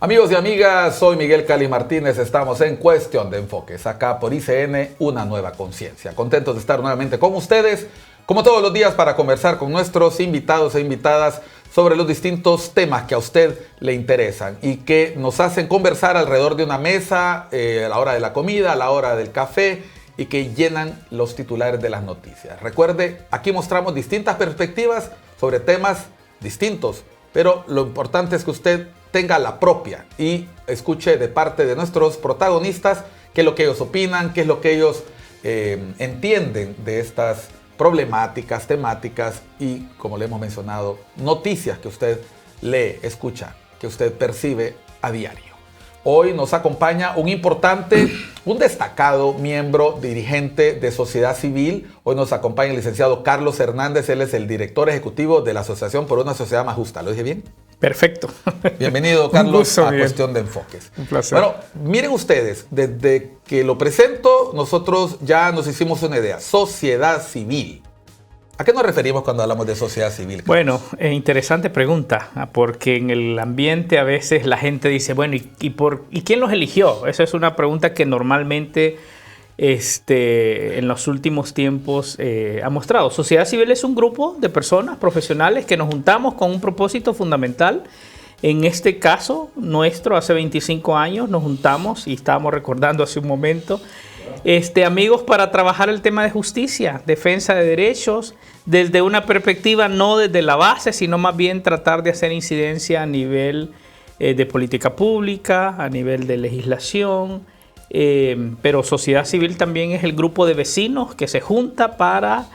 Amigos y amigas, soy Miguel Cali Martínez, estamos en Cuestión de Enfoques, acá por ICN, una nueva conciencia. Contentos de estar nuevamente con ustedes, como todos los días, para conversar con nuestros invitados e invitadas sobre los distintos temas que a usted le interesan y que nos hacen conversar alrededor de una mesa, a la hora de la comida, a la hora del café, y que llenan los titulares de las noticias. Recuerde, aquí mostramos distintas perspectivas sobre temas distintos, pero lo importante es que usted tenga la propia y escuche de parte de nuestros protagonistas qué es lo que ellos opinan, qué es lo que ellos entienden de estas problemáticas, temáticas y, como le hemos mencionado, noticias que usted lee, escucha, que usted percibe a diario. Hoy nos acompaña un destacado miembro, dirigente de sociedad civil. Hoy nos acompaña el licenciado Carlos Hernández. Él es el director ejecutivo de la Asociación por una Sociedad Más Justa. ¿Lo dije bien? Perfecto. Bienvenido, Carlos, gusto, a bien. Cuestión de Enfoques. Un placer. Bueno, miren ustedes, desde que lo presento, nosotros ya nos hicimos una idea. Sociedad civil. ¿A qué nos referimos cuando hablamos de sociedad civil, Carlos? Bueno, interesante pregunta, porque en el ambiente a veces la gente dice, bueno, ¿y quién los eligió? Esa es una pregunta que normalmente en los últimos tiempos ha mostrado. Sociedad civil es un grupo de personas profesionales que nos juntamos con un propósito fundamental. En este caso nuestro, hace 25 años nos juntamos y estábamos recordando hace un momento, amigos, para trabajar el tema de justicia, defensa de derechos, desde una perspectiva no desde la base, sino más bien tratar de hacer incidencia a nivel de política pública, a nivel de legislación, pero sociedad civil también es el grupo de vecinos que se junta para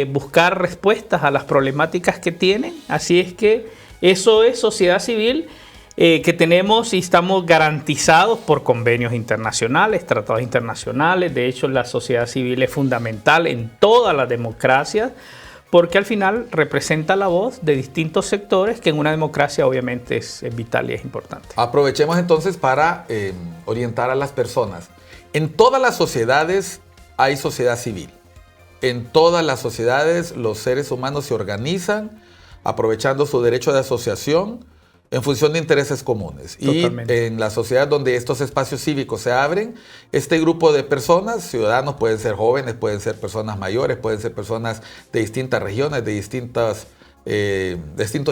buscar respuestas a las problemáticas que tienen. Así es que eso es sociedad civil. Que tenemos y estamos garantizados por convenios internacionales, tratados internacionales. De hecho, la sociedad civil es fundamental en todas las democracias porque al final representa la voz de distintos sectores que en una democracia obviamente es vital y es importante. Aprovechemos entonces para orientar a las personas. En todas las sociedades hay sociedad civil. En todas las sociedades los seres humanos se organizan aprovechando su derecho de asociación en función de intereses comunes. Totalmente. Y en la sociedad donde estos espacios cívicos se abren, este grupo de personas, ciudadanos, pueden ser jóvenes, pueden ser personas mayores, pueden ser personas de distintas regiones, de distintos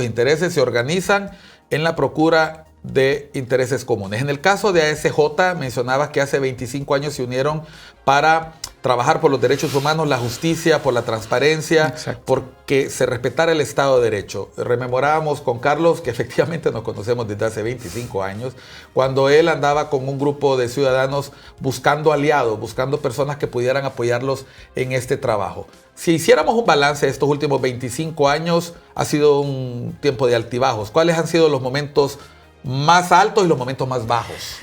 intereses, se organizan en la procura de intereses comunes. En el caso de ASJ, mencionabas que hace 25 años se unieron para trabajar por los derechos humanos, la justicia, por la transparencia, exacto, porque se respetara el Estado de Derecho. Rememorábamos con Carlos que efectivamente nos conocemos desde hace 25 años, cuando él andaba con un grupo de ciudadanos buscando aliados, buscando personas que pudieran apoyarlos en este trabajo. Si hiciéramos un balance de estos últimos 25 años, ha sido un tiempo de altibajos. ¿Cuáles han sido los momentos más altos y los momentos más bajos?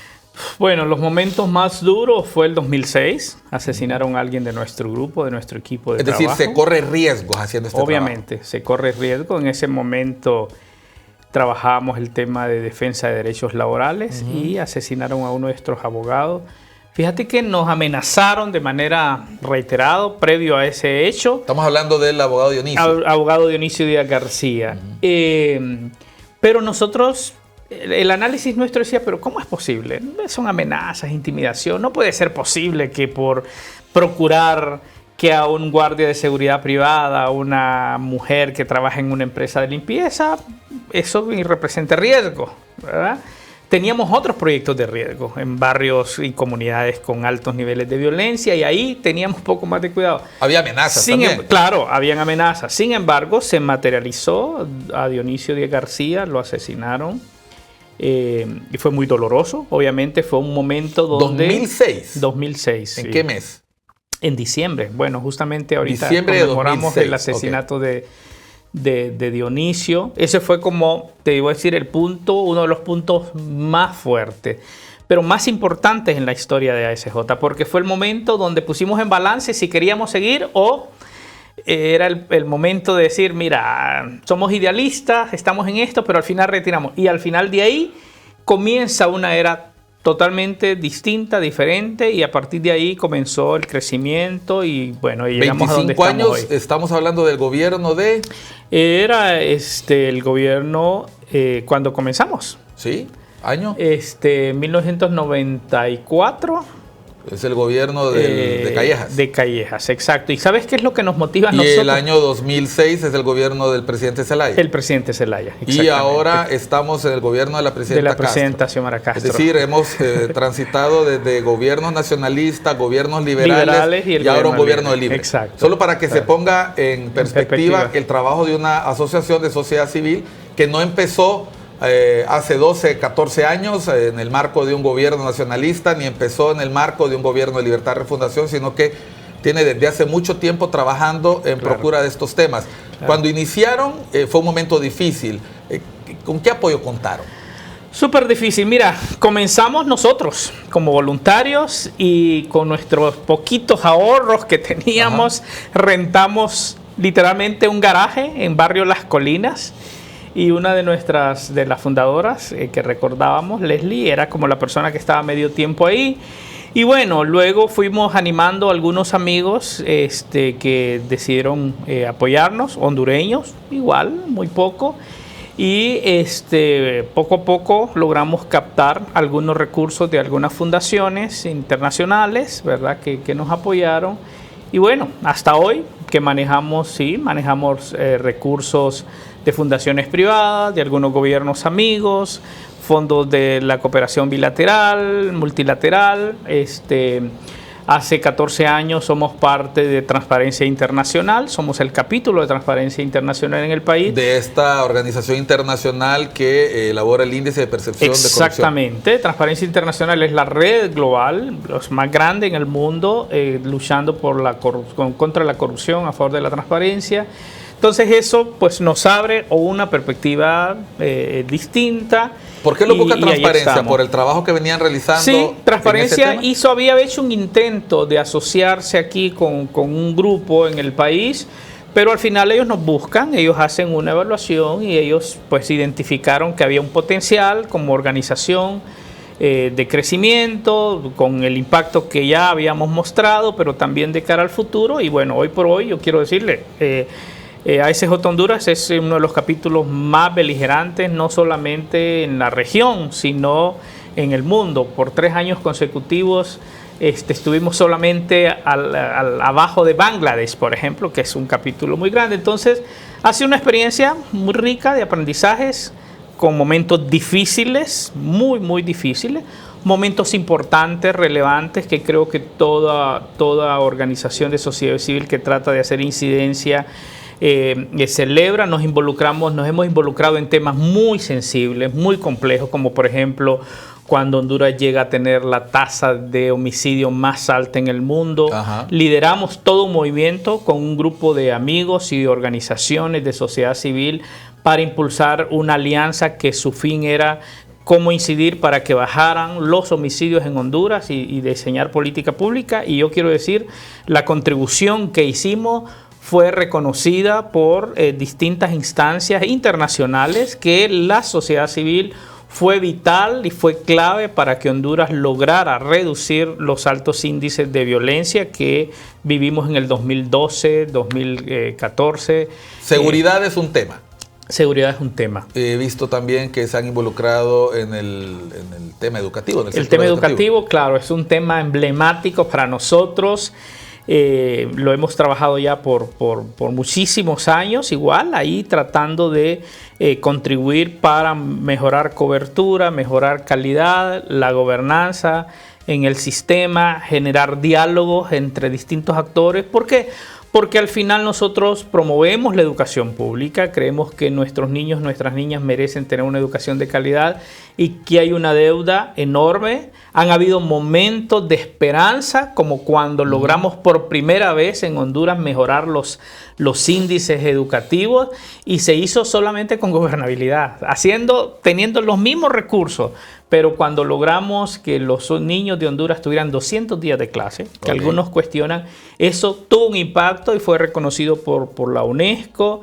Bueno, los momentos más duros fue el 2006. Asesinaron a alguien de nuestro grupo, de nuestro equipo de trabajo. Es decir, se corre riesgos haciendo este trabajo. Obviamente, se corre riesgo. En ese momento trabajábamos el tema de defensa de derechos laborales y asesinaron a uno de nuestros abogados. Fíjate que nos amenazaron de manera reiterada previo a ese hecho. Estamos hablando del abogado Dionisio. Abogado Dionisio Díaz García. Pero nosotros, el análisis nuestro decía, pero ¿cómo es posible? Son amenazas, intimidación. No puede ser posible que por procurar que a un guardia de seguridad privada, a una mujer que trabaja en una empresa de limpieza, eso represente riesgo, ¿verdad? Teníamos otros proyectos de riesgo en barrios y comunidades con altos niveles de violencia y ahí teníamos un poco más de cuidado. Había amenazas también. Claro, habían amenazas. Sin embargo, se materializó a Dionisio Díaz García, lo asesinaron. Y fue muy doloroso, obviamente fue un momento donde... 2006. ¿En sí. qué mes? En diciembre. Bueno, justamente ahorita diciembre conmemoramos el asesinato de Dionisio. Ese fue, como te iba a decir, uno de los puntos más fuertes, pero más importantes en la historia de ASJ, porque fue el momento donde pusimos en balance si queríamos seguir o era el momento de decir, mira, somos idealistas, estamos en esto, pero al final retiramos. Y al final de ahí comienza una era totalmente distinta, diferente, y a partir de ahí comenzó el crecimiento y bueno, y llegamos a donde estamos hoy. 25 años, estamos hablando del gobierno de... Era el gobierno cuando comenzamos. ¿Sí? ¿Año? 1994. Es el gobierno de Callejas. De Callejas, exacto. ¿Y sabes qué es lo que nos motiva a nosotros? Y el año 2006 es el gobierno del presidente Zelaya. El presidente Zelaya, y ahora estamos en el gobierno de la presidenta Xiomara Castro. Es decir, hemos transitado desde gobiernos nacionalistas, gobiernos liberales y ahora un gobierno libre. Exacto. Solo para que se ponga en perspectiva el trabajo de una asociación de sociedad civil que no empezó hace 12, 14 años en el marco de un gobierno nacionalista, ni empezó en el marco de un gobierno de libertad y refundación, sino que tiene desde hace mucho tiempo trabajando en procura de estos temas. Cuando iniciaron fue un momento difícil. ¿Con qué apoyo contaron? Súper difícil. Mira, comenzamos nosotros como voluntarios y con nuestros poquitos ahorros que teníamos, rentamos literalmente un garaje en barrio Las Colinas. Y una de las fundadoras que recordábamos, Leslie, era como la persona que estaba medio tiempo ahí. Y bueno, luego fuimos animando a algunos amigos que decidieron apoyarnos, hondureños, igual, muy poco. Y poco a poco logramos captar algunos recursos de algunas fundaciones internacionales, ¿verdad?, que nos apoyaron. Y bueno, hasta hoy que manejamos recursos de fundaciones privadas, de algunos gobiernos amigos, fondos de la cooperación bilateral, multilateral. Hace 14 años somos parte de Transparencia Internacional, somos el capítulo de Transparencia Internacional en el país. De esta organización internacional que elabora el índice de percepción de corrupción. Exactamente, Transparencia Internacional es la red global, los más grande en el mundo, luchando contra la corrupción, a favor de la transparencia. Entonces eso pues nos abre una perspectiva distinta. ¿Por qué lo busca Transparencia? ¿Por el trabajo que venían realizando? Sí, Transparencia había hecho un intento de asociarse aquí con un grupo en el país, pero al final ellos nos buscan, ellos hacen una evaluación y ellos pues identificaron que había un potencial como organización de crecimiento, con el impacto que ya habíamos mostrado, pero también de cara al futuro. Y bueno, hoy por hoy yo quiero decirle... ASJ Honduras es uno de los capítulos más beligerantes, no solamente en la región, sino en el mundo. Por 3 años consecutivos estuvimos solamente abajo de Bangladesh, por ejemplo, que es un capítulo muy grande. Entonces, ha sido una experiencia muy rica de aprendizajes, con momentos difíciles, muy, muy difíciles, momentos importantes, relevantes, que creo que toda organización de sociedad civil que trata de hacer incidencia celebra. Nos hemos involucrado en temas muy sensibles, muy complejos, como por ejemplo cuando Honduras llega a tener la tasa de homicidio más alta en el mundo. Ajá. Lideramos todo un movimiento con un grupo de amigos y de organizaciones de sociedad civil para impulsar una alianza que su fin era cómo incidir para que bajaran los homicidios en Honduras y diseñar política pública. Y yo quiero decir, la contribución que hicimos fue reconocida por distintas instancias internacionales, que la sociedad civil fue vital y fue clave para que Honduras lograra reducir los altos índices de violencia que vivimos en el 2012, 2014. Seguridad es un tema. Seguridad es un tema. He visto también que se han involucrado en el tema educativo. El tema educativo, claro, es un tema emblemático para nosotros. Lo hemos trabajado ya por muchísimos años, igual ahí tratando de contribuir para mejorar cobertura, mejorar calidad, la gobernanza en el sistema, generar diálogos entre distintos actores. ¿Por qué? Porque al final nosotros promovemos la educación pública, creemos que nuestros niños, nuestras niñas merecen tener una educación de calidad y que hay una deuda enorme. Han habido momentos de esperanza, como cuando logramos por primera vez en Honduras mejorar los índices educativos, y se hizo solamente con gobernabilidad, teniendo los mismos recursos. Pero cuando logramos que los niños de Honduras tuvieran 200 días de clase, que algunos cuestionan, eso tuvo un impacto y fue reconocido por la UNESCO.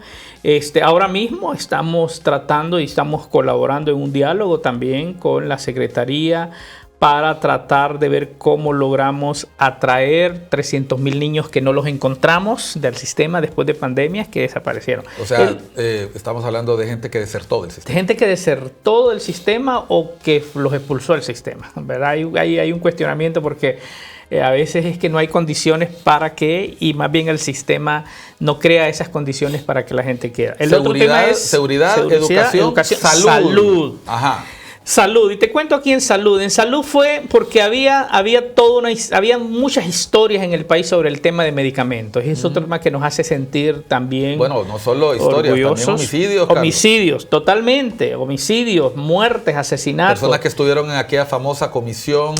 Ahora mismo estamos tratando y estamos colaborando en un diálogo también con la Secretaría para tratar de ver cómo logramos atraer 300.000 niños que no los encontramos del sistema después de pandemias que desaparecieron. O sea, estamos hablando de gente que desertó del sistema. De gente que desertó del sistema o que los expulsó del sistema, ¿verdad? Hay un cuestionamiento porque a veces es que no hay condiciones para que, y más bien el sistema no crea esas condiciones para que la gente quede. El otro tema es seguridad, educación, salud. Ajá. Salud, y te cuento aquí en salud. En salud fue porque había muchas historias en el país sobre el tema de medicamentos. Y es otro tema que nos hace sentir también. Bueno, no solo historias, también homicidios. Carlos. Homicidios, totalmente. Homicidios, muertes, asesinatos. Personas que estuvieron en aquella famosa comisión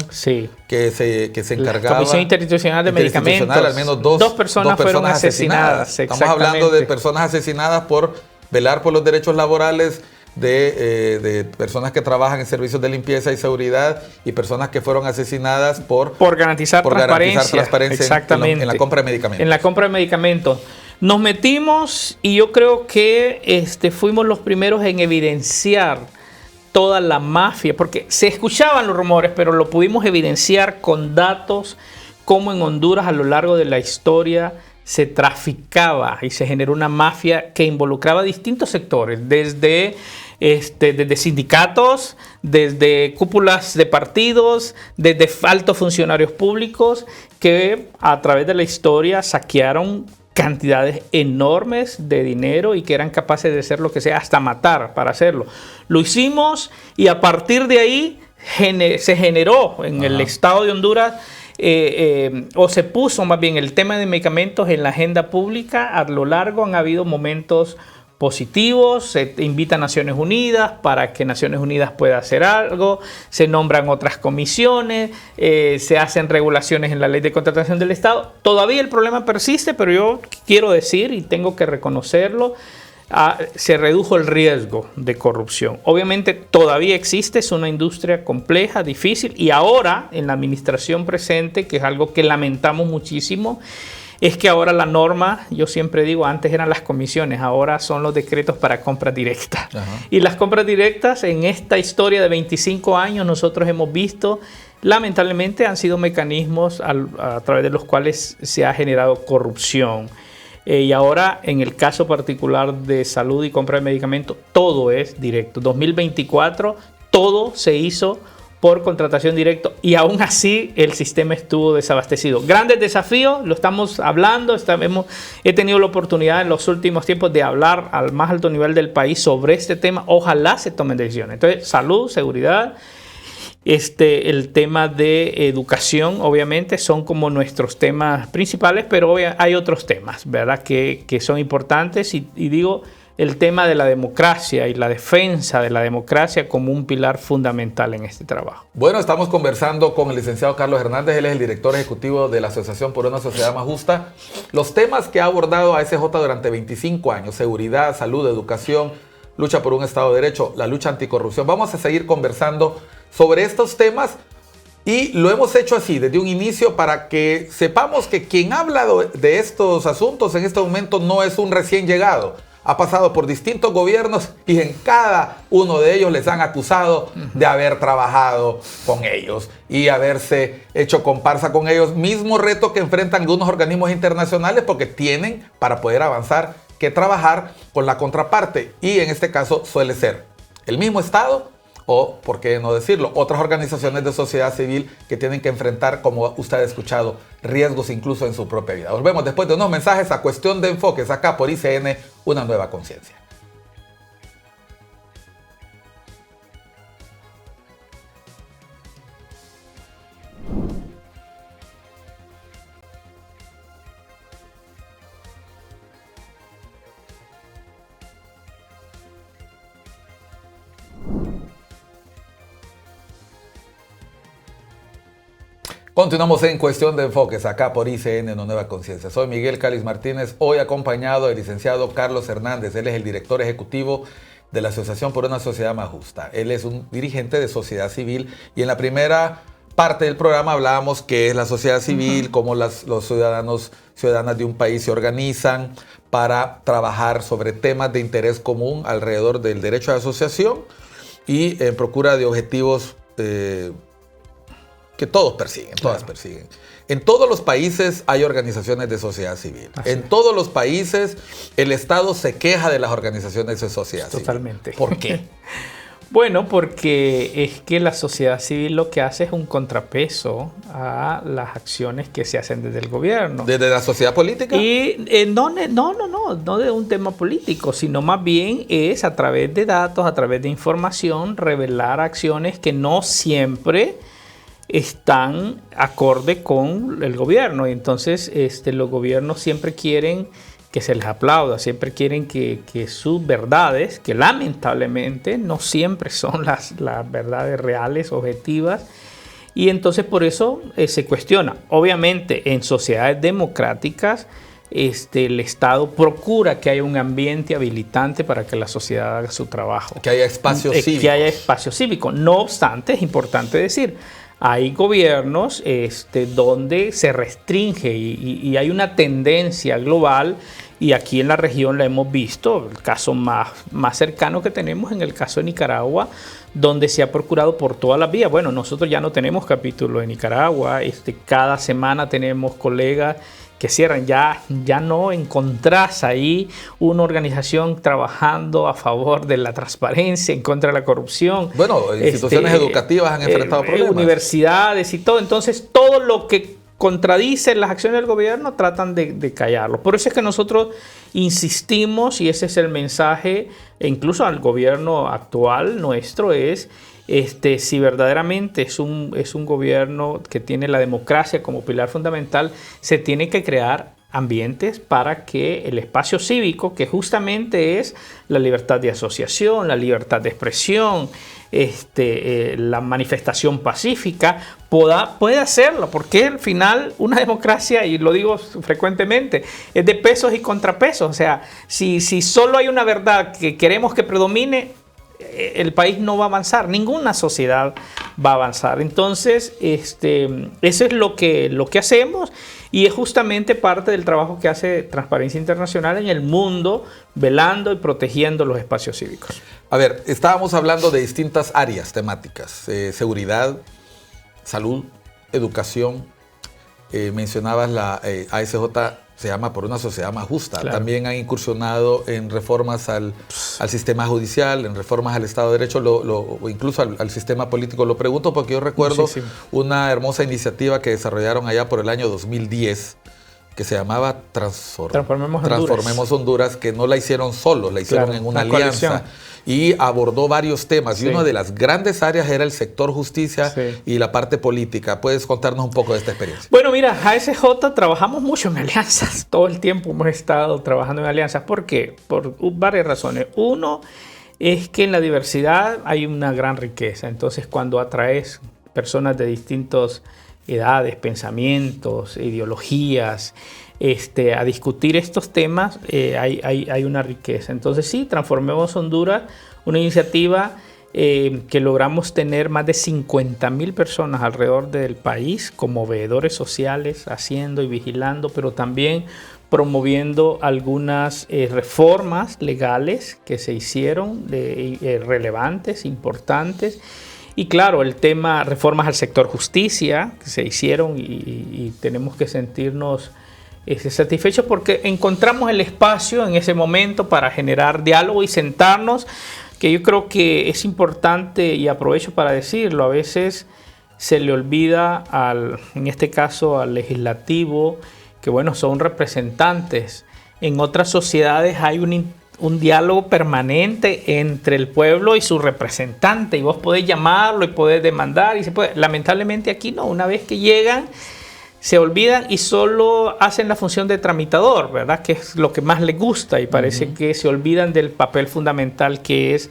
que se encargaba. Comisión Interinstitucional de Medicamentos. Al menos dos personas fueron asesinadas. Estamos hablando de personas asesinadas por velar por los derechos laborales de personas que trabajan en servicios de limpieza y seguridad y personas que fueron asesinadas por garantizar transparencia exactamente. En la compra de medicamentos. En la compra de medicamentos. Nos metimos y yo creo que fuimos los primeros en evidenciar toda la mafia, porque se escuchaban los rumores, pero lo pudimos evidenciar con datos, como en Honduras a lo largo de la historia se traficaba y se generó una mafia que involucraba distintos sectores, desde sindicatos, desde cúpulas de partidos, desde altos funcionarios públicos que a través de la historia saquearon cantidades enormes de dinero y que eran capaces de hacer lo que sea, hasta matar para hacerlo. Lo hicimos y a partir de ahí se generó en el estado de Honduras o se puso más bien el tema de medicamentos en la agenda pública. A lo largo han habido momentos positivos, se invita a Naciones Unidas para que Naciones Unidas pueda hacer algo, se nombran otras comisiones, se hacen regulaciones en la ley de contratación del Estado. Todavía el problema persiste, pero yo quiero decir y tengo que reconocerlo, se redujo el riesgo de corrupción. Obviamente todavía existe, es una industria compleja, difícil, y ahora en la administración presente, que es algo que lamentamos muchísimo, es que ahora la norma, yo siempre digo, antes eran las comisiones, ahora son los decretos para compras directas. Y las compras directas en esta historia de 25 años nosotros hemos visto, lamentablemente han sido mecanismos a través de los cuales se ha generado corrupción. Y ahora, en el caso particular de salud y compra de medicamentos, todo es directo. 2024, todo se hizo por contratación directa y aún así el sistema estuvo desabastecido. Grandes desafíos, lo estamos hablando, he tenido la oportunidad en los últimos tiempos de hablar al más alto nivel del país sobre este tema. Ojalá se tomen decisiones. Entonces, salud, seguridad, el tema de educación, obviamente, son como nuestros temas principales, pero hay otros temas, ¿verdad?, que son importantes y digo, el tema de la democracia y la defensa de la democracia como un pilar fundamental en este trabajo. Bueno, estamos conversando con el licenciado Carlos Hernández, él es el director ejecutivo de la Asociación por una Sociedad Más Justa. Los temas que ha abordado ASJ durante 25 años, seguridad, salud, educación, lucha por un Estado de Derecho, la lucha anticorrupción. Vamos a seguir conversando sobre estos temas y lo hemos hecho así desde un inicio para que sepamos que quien habla de estos asuntos en este momento no es un recién llegado. Ha pasado por distintos gobiernos y en cada uno de ellos les han acusado de haber trabajado con ellos y haberse hecho comparsa con ellos. Mismo reto que enfrentan algunos organismos internacionales porque tienen, para poder avanzar, que trabajar con la contraparte. Y en este caso suele ser el mismo Estado o, por qué no decirlo, otras organizaciones de sociedad civil que tienen que enfrentar, como usted ha escuchado, riesgos incluso en su propia vida. Volvemos después de unos mensajes a Cuestión de Enfoques, acá por ICN, Una Nueva Conciencia. Continuamos en Cuestión de Enfoques, acá por ICN, Una Nueva Conciencia. Soy Miguel Cáliz Martínez, hoy acompañado del licenciado Carlos Hernández. Él es el director ejecutivo de la Asociación por una Sociedad Más Justa. Él es un dirigente de sociedad civil y en la primera parte del programa hablábamos qué es la sociedad civil, cómo los ciudadanas de un país se organizan para trabajar sobre temas de interés común alrededor del derecho de asociación y en procura de objetivos que todos persiguen, todas persiguen. En todos los países hay organizaciones de sociedad civil. En todos los países el Estado se queja de las organizaciones de sociedad civil. Totalmente. ¿Por qué? Bueno, porque es que la sociedad civil lo que hace es un contrapeso a las acciones que se hacen desde el gobierno. ¿Desde la sociedad política? Y no de un tema político, sino más bien es a través de datos, a través de información, revelar acciones que no siempre están acorde con el gobierno. Y entonces los gobiernos siempre quieren que se les aplauda, siempre quieren que sus verdades, que lamentablemente no siempre son las verdades reales, objetivas, y entonces por eso se cuestiona. Obviamente en sociedades democráticas el Estado procura que haya un ambiente habilitante para que la sociedad haga su trabajo. Que haya espacio cívico. Que haya espacio cívico. No obstante, es importante decir, hay gobiernos donde se restringe y hay una tendencia global, y aquí en la región la hemos visto. El caso más cercano que tenemos en el caso de Nicaragua, donde se ha procurado por todas las vías. Bueno, nosotros ya no tenemos capítulo de Nicaragua, cada semana tenemos colegas que cierran. Ya no encontrás ahí una organización trabajando a favor de la transparencia, en contra de la corrupción. Bueno, instituciones educativas han enfrentado problemas. Universidades y todo. Entonces, todo lo que contradice las acciones del gobierno tratan de callarlo. Por eso es que nosotros insistimos, y ese es el mensaje, e incluso al gobierno actual nuestro, es si verdaderamente es un gobierno que tiene la democracia como pilar fundamental, se tiene que crear ambientes para que el espacio cívico, que justamente es la libertad de asociación, la libertad de expresión, la manifestación pacífica, pueda hacerlo, porque al final una democracia, y lo digo frecuentemente, es de pesos y contrapesos. O sea, si solo hay una verdad que queremos que predomine, el país no va a avanzar, ninguna sociedad va a avanzar. Entonces, eso es lo que hacemos, y es justamente parte del trabajo que hace Transparencia Internacional en el mundo, velando y protegiendo los espacios cívicos. A ver, estábamos hablando de distintas áreas temáticas: seguridad, salud, educación. Mencionabas la ASJ. Se llama Por una Sociedad Más Justa. Claro. También han incursionado en reformas al sistema judicial, en reformas al Estado de Derecho, o incluso al sistema político. Lo pregunto porque yo recuerdo una hermosa iniciativa que desarrollaron allá por el año 2010, que se llamaba Transformemos Honduras, que no la hicieron solos, la hicieron en una alianza. Y abordó varios temas, y una de las grandes áreas era el sector justicia y la parte política. ¿Puedes contarnos un poco de esta experiencia? Bueno, mira, ASJ trabajamos mucho en alianzas, todo el tiempo hemos estado trabajando en alianzas. ¿Por qué? Por varias razones. Uno es que en la diversidad hay una gran riqueza, entonces cuando atraes personas de distintas edades, pensamientos, ideologías, a discutir estos temas, hay una riqueza. Entonces sí, Transformemos Honduras, una iniciativa que logramos tener más de 50,000 personas alrededor del país como veedores sociales, haciendo y vigilando, pero también promoviendo algunas reformas legales que se hicieron, relevantes, importantes. Y claro, el tema reformas al sector justicia que se hicieron, y tenemos que sentirnos satisfechos porque encontramos el espacio en ese momento para generar diálogo y sentarnos, que yo creo que es importante, y aprovecho para decirlo. A veces se le olvida en este caso al legislativo, que bueno, son representantes. En otras sociedades hay un diálogo permanente entre el pueblo y su representante, y vos podés llamarlo y podés demandar, y se puede. Lamentablemente aquí no, una vez que llegan se olvidan y solo hacen la función de tramitador, ¿verdad? Que es lo que más les gusta, y parece que se olvidan del papel fundamental que es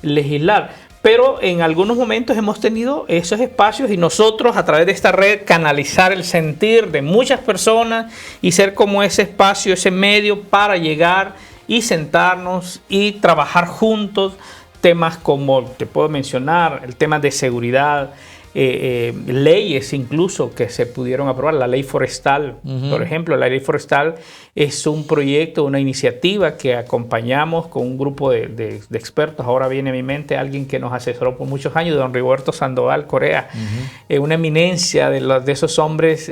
legislar. Pero en algunos momentos hemos tenido esos espacios, y nosotros a través de esta red canalizar el sentir de muchas personas y ser como ese espacio, ese medio para llegar y sentarnos y trabajar juntos temas como, te puedo mencionar, el tema de seguridad, leyes incluso que se pudieron aprobar. La ley forestal, por ejemplo, la ley forestal es un proyecto, una iniciativa que acompañamos con un grupo de expertos. Ahora viene a mi mente alguien que nos asesoró por muchos años, don Rigoberto Sandoval Correa, una eminencia de esos hombres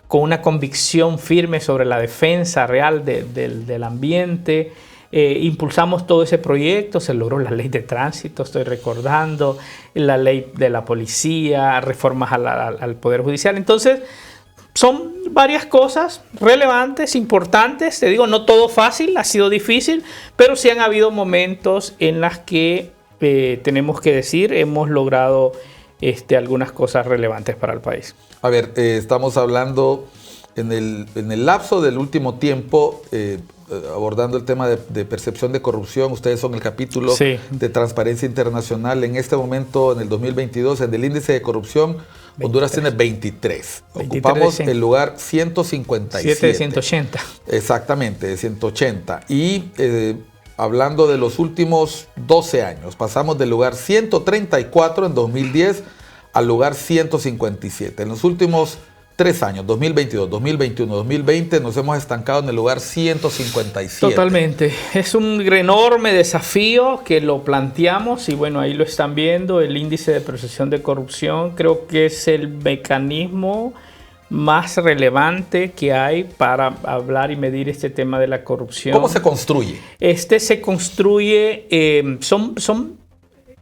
con una convicción firme sobre la defensa real del ambiente. Impulsamos todo ese proyecto, se logró la ley de tránsito, estoy recordando, la ley de la policía, reformas al Poder Judicial. Entonces, son varias cosas relevantes, importantes. Te digo, no todo fácil, ha sido difícil, pero sí han habido momentos en las que tenemos que decir, hemos logrado algunas cosas relevantes para el país. A ver, estamos hablando en el lapso del último tiempo, abordando el tema de percepción de corrupción. Ustedes son el capítulo de Transparencia Internacional. En este momento, en el 2022, en el índice de corrupción, 23. Honduras tiene 23. Ocupamos el lugar 157. 7 de 180. Exactamente, de 180. Y hablando de los últimos 12 años, pasamos del lugar 134 en 2010 al lugar 157. En los últimos 3 años, 2022, 2021, 2020, nos hemos estancado en el lugar 157. Totalmente. Es un enorme desafío que lo planteamos y bueno, ahí lo están viendo, el índice de percepción de corrupción. Creo que es el mecanismo más relevante que hay para hablar y medir este tema de la corrupción. ¿Cómo se construye? Se construye,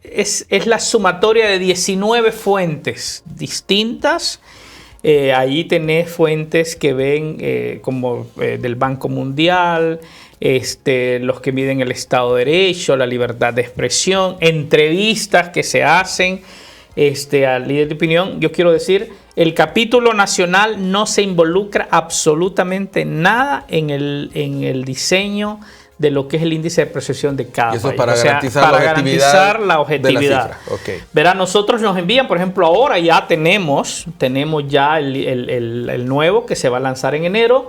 es la sumatoria de 19 fuentes distintas. Ahí tenés fuentes que ven como del Banco Mundial, los que miden el Estado de Derecho, la libertad de expresión, entrevistas que se hacen al líder de opinión. Yo quiero decir, el capítulo nacional no se involucra absolutamente nada en el diseño de lo que es el índice de percepción de cada país. Para garantizar la objetividad. Okay. Verá, nosotros nos envían, por ejemplo, ahora ya tenemos ya el nuevo que se va a lanzar en enero.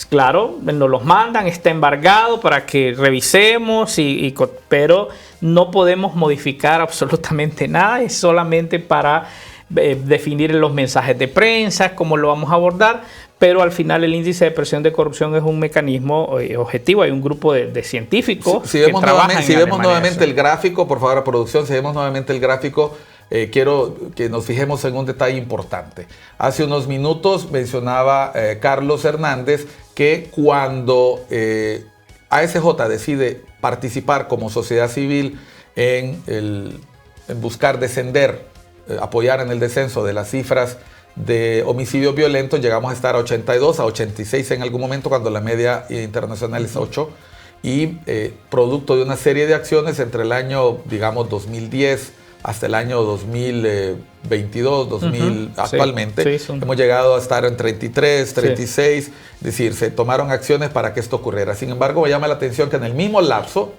Claro, nos los mandan, está embargado para que revisemos, pero no podemos modificar absolutamente nada. Es solamente para definir los mensajes de prensa, cómo lo vamos a abordar. Pero al final el índice de percepción de corrupción es un mecanismo objetivo. Hay un grupo de científicos que trabajan. Si vemos nuevamente el gráfico, por favor, a producción, si vemos nuevamente el gráfico, quiero que nos fijemos en un detalle importante. Hace unos minutos mencionaba Carlos Hernández que cuando ASJ decide participar como sociedad civil en buscar descender, apoyar en el descenso de las cifras de homicidios violentos, llegamos a estar a 82, a 86 en algún momento, cuando la media internacional es 8, y producto de una serie de acciones entre el año, digamos, 2010 hasta el año 2022, actualmente, hemos llegado a estar en 33, 36, es decir, se tomaron acciones para que esto ocurriera. Sin embargo, me llama la atención que en el mismo lapso,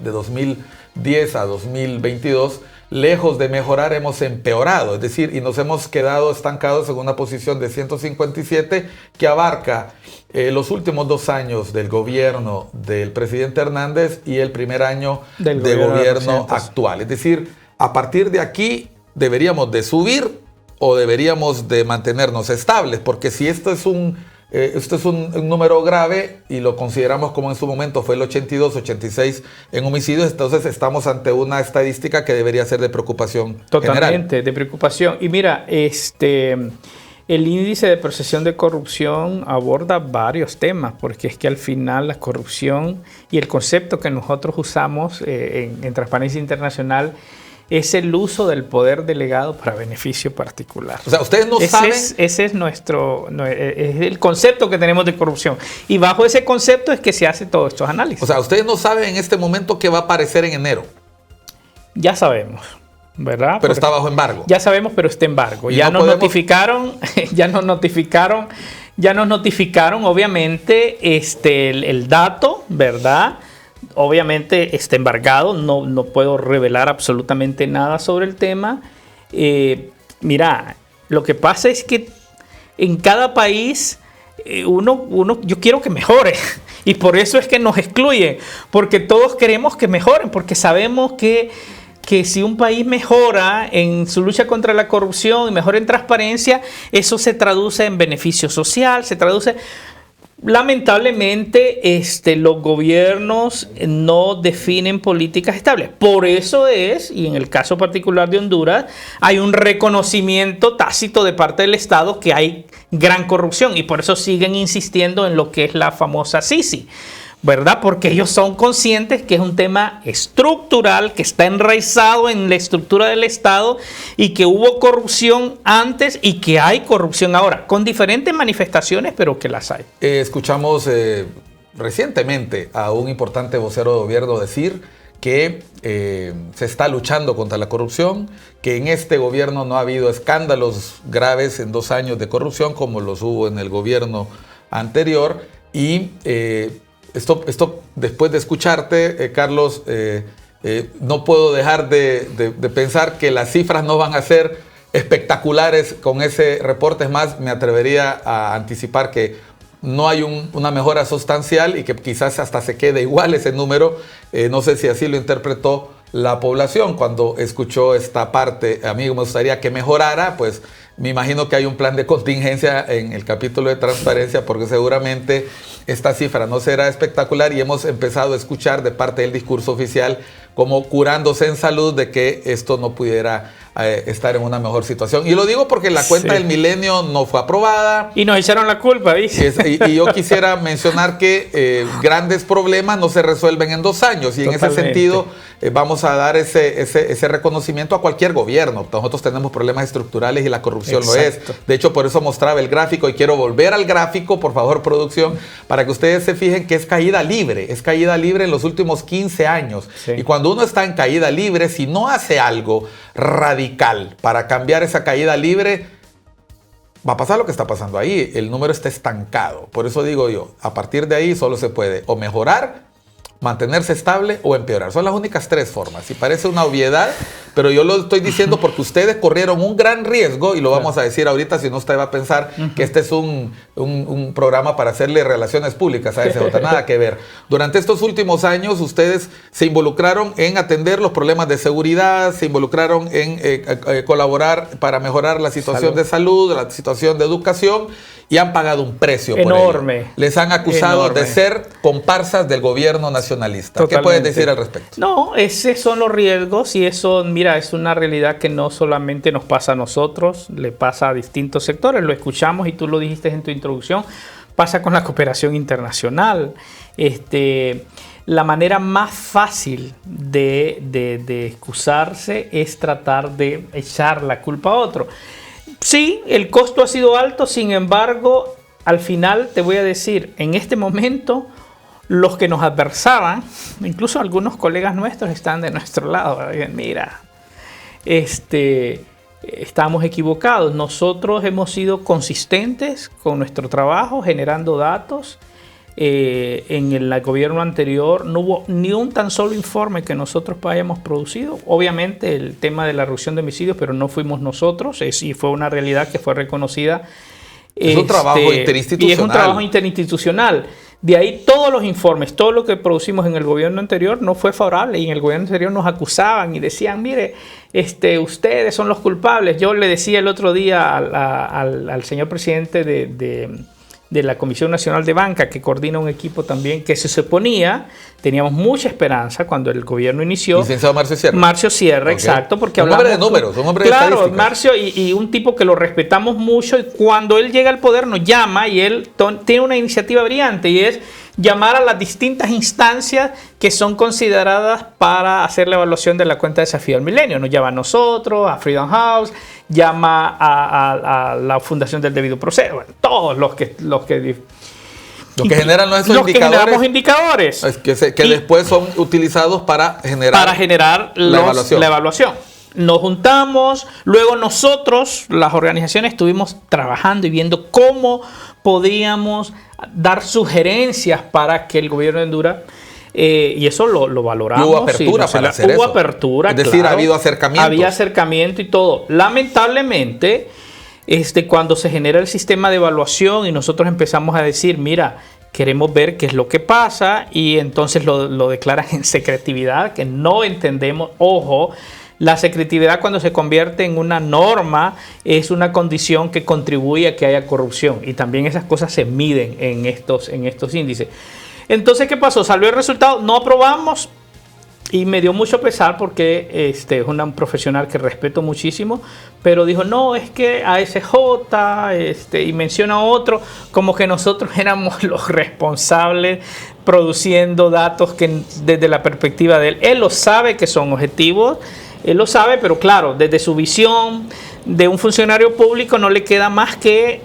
de 2010 a 2022, lejos de mejorar, hemos empeorado, es decir, y nos hemos quedado estancados en una posición de 157 que abarca los últimos 2 años del gobierno del presidente Hernández y el primer año del gobierno actual. Es decir, a partir de aquí deberíamos de subir o deberíamos de mantenernos estables, porque si esto es un número grave y lo consideramos como en su momento fue el 82, 86 en homicidios, entonces estamos ante una estadística que debería ser de preocupación totalmente general. De preocupación. Y mira, el índice de percepción de corrupción aborda varios temas, porque es que al final la corrupción y el concepto que nosotros usamos en Transparencia Internacional es el uso del poder delegado para beneficio particular. O sea, ustedes no saben... Ese es el concepto que tenemos de corrupción. Y bajo ese concepto es que se hace todos estos análisis. O sea, ustedes no saben en este momento qué va a aparecer en enero. Ya sabemos, ¿verdad? Pero está bajo embargo. Ya sabemos, pero está embargo. Ya nos notificaron, obviamente, el dato, ¿verdad? Obviamente está embargado, no puedo revelar absolutamente nada sobre el tema. Mira, lo que pasa es que en cada país yo quiero que mejore y por eso es que nos excluyen, porque todos queremos que mejoren, porque sabemos que que si un país mejora en su lucha contra la corrupción y mejora en transparencia, eso se traduce en beneficio social, se traduce... Lamentablemente, los gobiernos no definen políticas estables. Por eso es, y en el caso particular de Honduras, hay un reconocimiento tácito de parte del Estado que hay gran corrupción y por eso siguen insistiendo en lo que es la famosa Sisi, ¿verdad? Porque ellos son conscientes que es un tema estructural, que está enraizado en la estructura del Estado y que hubo corrupción antes y que hay corrupción ahora, con diferentes manifestaciones, pero que las hay. Escuchamos recientemente a un importante vocero de gobierno decir que se está luchando contra la corrupción, que en este gobierno no ha habido escándalos graves en 2 años de corrupción como los hubo en el gobierno anterior y... Esto, después de escucharte, Carlos, no puedo dejar de pensar que las cifras no van a ser espectaculares con ese reporte. Es más, me atrevería a anticipar que no hay una mejora sustancial y que quizás hasta se quede igual ese número. No sé si así lo interpretó la población cuando escuchó esta parte. A mí me gustaría que mejorara, pues me imagino que hay un plan de contingencia en el capítulo de transparencia porque seguramente esta cifra no será espectacular y hemos empezado a escuchar de parte del discurso oficial como curándose en salud de que esto no pudiera estar en una mejor situación. Y lo digo porque la cuenta del milenio no fue aprobada. Y nos echaron la culpa, ¿viste? Y yo quisiera mencionar que grandes problemas no se resuelven en 2 años. Y en ese sentido vamos a dar ese reconocimiento a cualquier gobierno. Nosotros tenemos problemas estructurales y la corrupción lo es. De hecho, por eso mostraba el gráfico y quiero volver al gráfico, por favor, producción, para que ustedes se fijen que es caída libre. Es caída libre en los últimos 15 años. Sí. Y cuando uno está en caída libre, si no hace algo radical para cambiar esa caída libre, va a pasar lo que está pasando ahí. El número está estancado. Por eso digo yo, a partir de ahí solo se puede o mejorar, mantenerse estable o empeorar. Son las únicas 3 formas. Y parece una obviedad, pero yo lo estoy diciendo porque ustedes corrieron un gran riesgo, y lo vamos a decir ahorita, si no usted va a pensar que este es un programa para hacerle relaciones públicas a SJ. Nada que ver. Durante estos últimos años ustedes se involucraron en atender los problemas de seguridad, se involucraron en colaborar para mejorar la situación de salud, la situación de educación, y han pagado un precio enorme por ello. Les han acusado de ser comparsas del gobierno nacionalista. Totalmente. ¿Qué puedes decir al respecto? No, esos son los riesgos y eso, mira, es una realidad que no solamente nos pasa a nosotros, le pasa a distintos sectores. Lo escuchamos y tú lo dijiste en tu introducción, pasa con la cooperación internacional. La manera más fácil de excusarse es tratar de echar la culpa a otro. Sí, el costo ha sido alto, sin embargo, al final te voy a decir, en este momento, los que nos adversaban, incluso algunos colegas nuestros están de nuestro lado. Mira, estamos equivocados. Nosotros hemos sido consistentes con nuestro trabajo, generando datos. En el gobierno anterior no hubo ni un tan solo informe que nosotros hayamos producido. Obviamente el tema de la reducción de homicidios, pero no fuimos nosotros, y fue una realidad que fue reconocida. Es un trabajo interinstitucional. Y es un trabajo interinstitucional. De ahí todos los informes, todo lo que producimos en el gobierno anterior no fue favorable, y en el gobierno anterior nos acusaban y decían, mire, ustedes son los culpables. Yo le decía el otro día al señor presidente de la Comisión Nacional de Banca, que coordina un equipo también, que se suponía, teníamos mucha esperanza cuando el gobierno inició. Licenciado Marcio Sierra. Marcio Sierra, okay. Exacto, porque un hombre de números, un hombre de estadísticas. Claro, Marcio, y un tipo que lo respetamos mucho, y cuando él llega al poder nos llama, y él tiene una iniciativa brillante, y es llamar a las distintas instancias que son consideradas para hacer la evaluación de la cuenta de desafío al milenio. Nos llama a nosotros, a Freedom House, llama a la Fundación del Debido Proceso, bueno, todos los que generan esos indicadores. Que generamos indicadores. Que después son utilizados para generar la evaluación. Nos juntamos, luego nosotros, las organizaciones, estuvimos trabajando y viendo cómo podíamos dar sugerencias para que el gobierno de Honduras, y eso lo valoramos. Hubo apertura para hacer eso. Hubo apertura, es decir, ha habido acercamiento. Había acercamiento y todo. Lamentablemente, cuando se genera el sistema de evaluación y nosotros empezamos a decir, mira, queremos ver qué es lo que pasa y entonces lo declaran en secretividad, que no entendemos. Ojo, la secretividad cuando se convierte en una norma es una condición que contribuye a que haya corrupción y también esas cosas se miden en estos índices. Entonces, ¿qué pasó? Salió el resultado, no aprobamos. Y me dio mucho pesar porque es un profesional que respeto muchísimo, pero dijo, no, es que ASJ, y menciona otro, como que nosotros éramos los responsables produciendo datos que desde la perspectiva de él. Él lo sabe que son objetivos, él lo sabe, pero claro, desde su visión de un funcionario público no le queda más que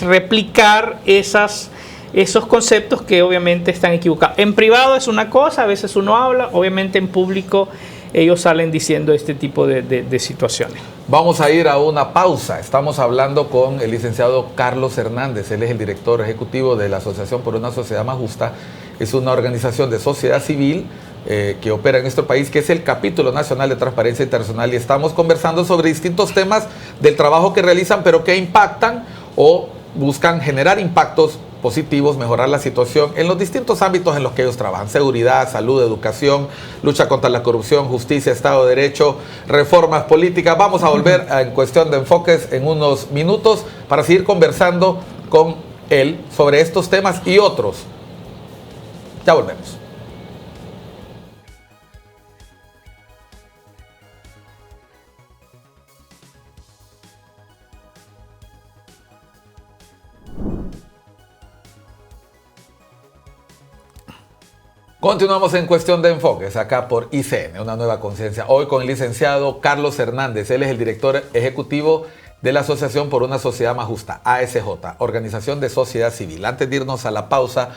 replicar esos conceptos que obviamente están equivocados. En privado es una cosa, a veces uno habla, obviamente en público ellos salen diciendo este tipo de situaciones. Vamos a ir a una pausa. Estamos hablando con el licenciado Carlos Hernández. Él es el director ejecutivo de la Asociación por una Sociedad Más Justa. Es una organización de sociedad civil que opera en nuestro país, que es el Capítulo Nacional de Transparencia Internacional. Y estamos conversando sobre distintos temas del trabajo que realizan, pero que impactan o buscan generar impactos positivos, mejorar la situación en los distintos ámbitos en los que ellos trabajan: seguridad, salud, educación, lucha contra la corrupción, justicia, Estado de Derecho, reformas políticas. Vamos a volver en cuestión de enfoques en unos minutos para seguir conversando con él sobre estos temas y otros. Ya volvemos. Continuamos en Cuestión de Enfoques, acá por ICN, Una Nueva Conciencia. Hoy con el licenciado Carlos Hernández. Él es el director ejecutivo de la Asociación por una Sociedad Más Justa, ASJ, Organización de Sociedad Civil. Antes de irnos a la pausa,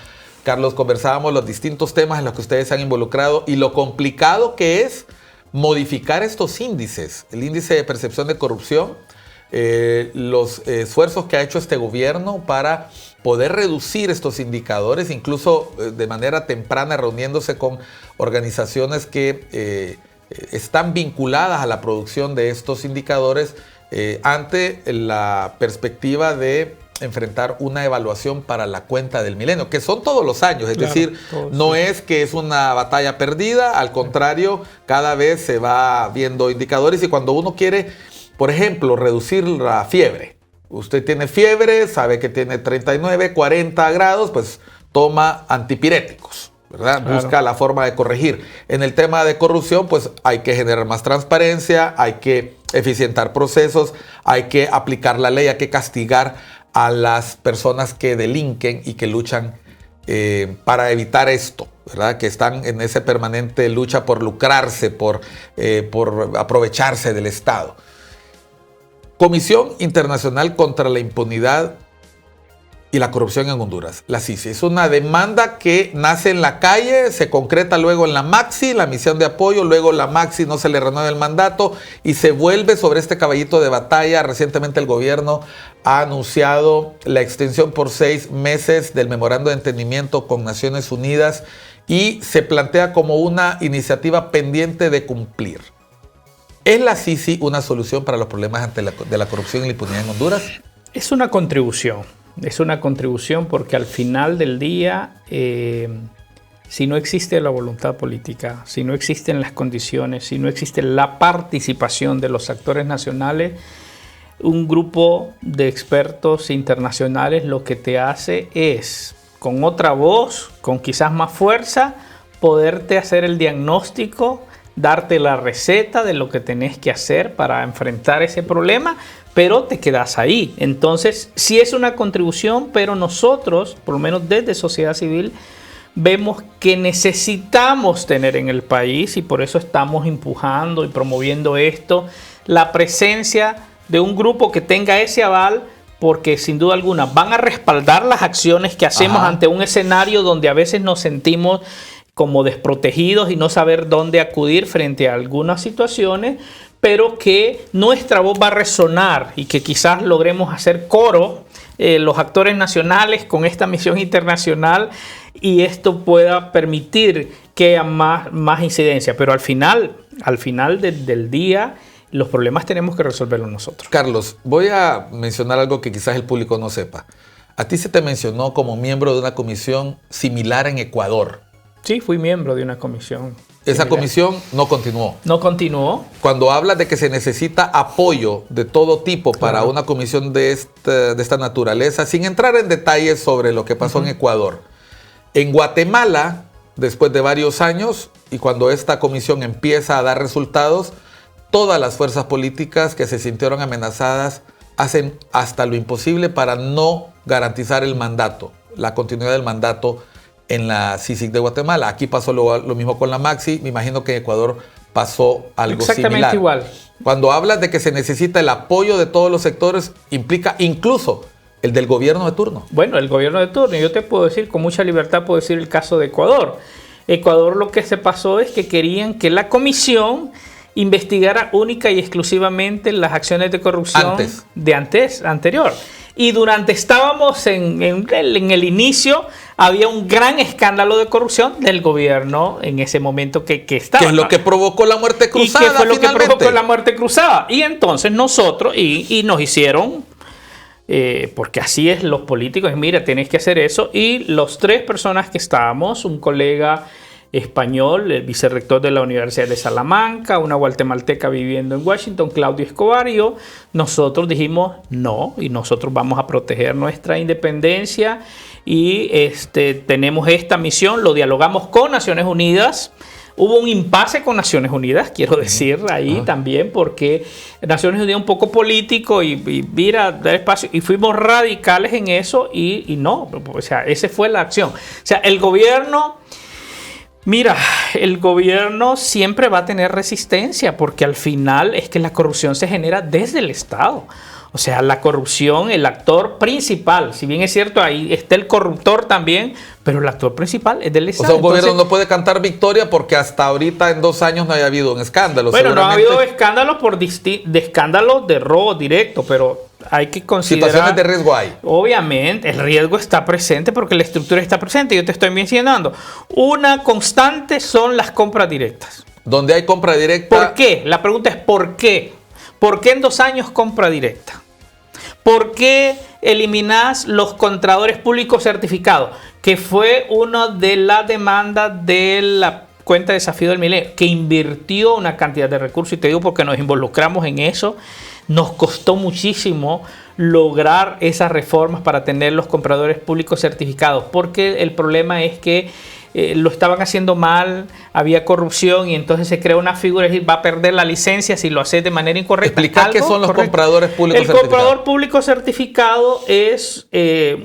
Carlos, conversábamos los distintos temas en los que ustedes se han involucrado y lo complicado que es modificar estos índices. El índice de percepción de corrupción, los esfuerzos que ha hecho este gobierno para poder reducir estos indicadores, incluso de manera temprana, reuniéndose con organizaciones que están vinculadas a la producción de estos indicadores ante la perspectiva de enfrentar una evaluación para la cuenta del milenio, que son todos los años, es decir, no es que es una batalla perdida, al contrario, cada vez se va viendo indicadores y cuando uno quiere, por ejemplo, reducir la fiebre, usted tiene fiebre, sabe que tiene 39, 40 grados, pues toma antipiréticos, ¿verdad? Claro. Busca la forma de corregir. En el tema de corrupción, pues hay que generar más transparencia, hay que eficientar procesos, hay que aplicar la ley, hay que castigar a las personas que delinquen y que luchan para evitar esto, ¿verdad? Que están en esa permanente lucha por lucrarse, por aprovecharse del Estado. Comisión Internacional contra la Impunidad y la Corrupción en Honduras, la CICI. Es una demanda que nace en la calle, se concreta luego en la MAXI, la misión de apoyo, luego la MAXI no se le renueva el mandato y se vuelve sobre este caballito de batalla. Recientemente el gobierno ha anunciado la extensión por 6 meses del memorando de entendimiento con Naciones Unidas y se plantea como una iniciativa pendiente de cumplir. ¿Es la CICI una solución para los problemas de la corrupción y la impunidad en Honduras? Es una contribución. Es una contribución porque al final del día, si no existe la voluntad política, si no existen las condiciones, si no existe la participación de los actores nacionales, un grupo de expertos internacionales lo que te hace es, con otra voz, con quizás más fuerza, poderte hacer el diagnóstico, darte la receta de lo que tenés que hacer para enfrentar ese problema, pero te quedas ahí. Entonces, sí es una contribución, pero nosotros, por lo menos desde sociedad civil, vemos que necesitamos tener en el país, y por eso estamos empujando y promoviendo esto, la presencia de un grupo que tenga ese aval, porque sin duda alguna van a respaldar las acciones que hacemos ante un escenario donde a veces nos sentimos como desprotegidos y no saber dónde acudir frente a algunas situaciones, pero que nuestra voz va a resonar y que quizás logremos hacer coro los actores nacionales con esta misión internacional y esto pueda permitir que haya más incidencia. Pero al final del día, los problemas tenemos que resolverlos nosotros. Carlos, voy a mencionar algo que quizás el público no sepa. A ti se te mencionó como miembro de una comisión similar en Ecuador. Sí, fui miembro de una comisión. Esa similar. comisión no continuó. No continuó. Cuando hablas de que se necesita apoyo de todo tipo para una comisión de esta naturaleza, sin entrar en detalles sobre lo que pasó en Ecuador, en Guatemala, después de varios años, y cuando esta comisión empieza a dar resultados, todas las fuerzas políticas que se sintieron amismadas hacen hasta lo imposible para no garantizar el mandato, la continuidad del mandato en la CICIG de Guatemala. Aquí pasó lo mismo con la Maxi. Me imagino que en Ecuador pasó algo exactamente similar. igual. Cuando hablas de que se necesita el apoyo de todos los sectores, implica incluso el del gobierno de turno. Bueno, el gobierno de turno. Yo te puedo decir, con mucha libertad puedo decir el caso de Ecuador. Ecuador, lo que se pasó es que querían que la comisión investigara única y exclusivamente las acciones de corrupción anterior. Y durante estábamos en el inicio, había un gran escándalo de corrupción del gobierno en ese momento que estaba. ¿Qué es lo que provocó la muerte cruzada? ¿Y qué fue lo que provocó la muerte cruzada? Y entonces nosotros, y nos hicieron, porque así es los políticos, mira, tienes que hacer eso. Y los 3 personas que estábamos, un colega español, el vicerrector de la Universidad de Salamanca, una guatemalteca viviendo en Washington, Claudio Escobar, y yo, nosotros dijimos no, y nosotros vamos a proteger nuestra independencia y tenemos esta misión, lo dialogamos con Naciones Unidas. Hubo un impasse con Naciones Unidas, quiero decir ahí también, porque Naciones Unidas es un poco político y mira, dar espacio, y fuimos radicales en eso y no, o sea, esa fue la acción. O sea, el gobierno siempre va a tener resistencia porque al final es que la corrupción se genera desde el Estado. O sea, la corrupción, el actor principal, si bien es cierto, ahí está el corruptor también, pero el actor principal es del Estado. O sea, un gobierno no puede cantar victoria porque hasta ahorita en 2 años no haya habido un escándalo. Bueno, no ha habido escándalos de escándalos de robo directo, pero hay que considerar... Situaciones de riesgo hay. Obviamente, el riesgo está presente porque la estructura está presente. Yo te estoy mencionando. Una constante son las compras directas. Donde hay compra directa... ¿Por qué? La pregunta es ¿por qué? ¿Por qué en 2 años compra directa? ¿Por qué eliminás los contradores públicos certificados? Que fue una de las demandas de la cuenta Desafío del Milenio, que invirtió una cantidad de recursos, y te digo porque nos involucramos en eso. Nos costó muchísimo lograr esas reformas para tener los compradores públicos certificados, porque el problema es que lo estaban haciendo mal, había corrupción y entonces se crea una figura, es decir, va a perder la licencia si lo hace de manera incorrecta. Explicar qué son los compradores públicos certificados. El comprador público certificado es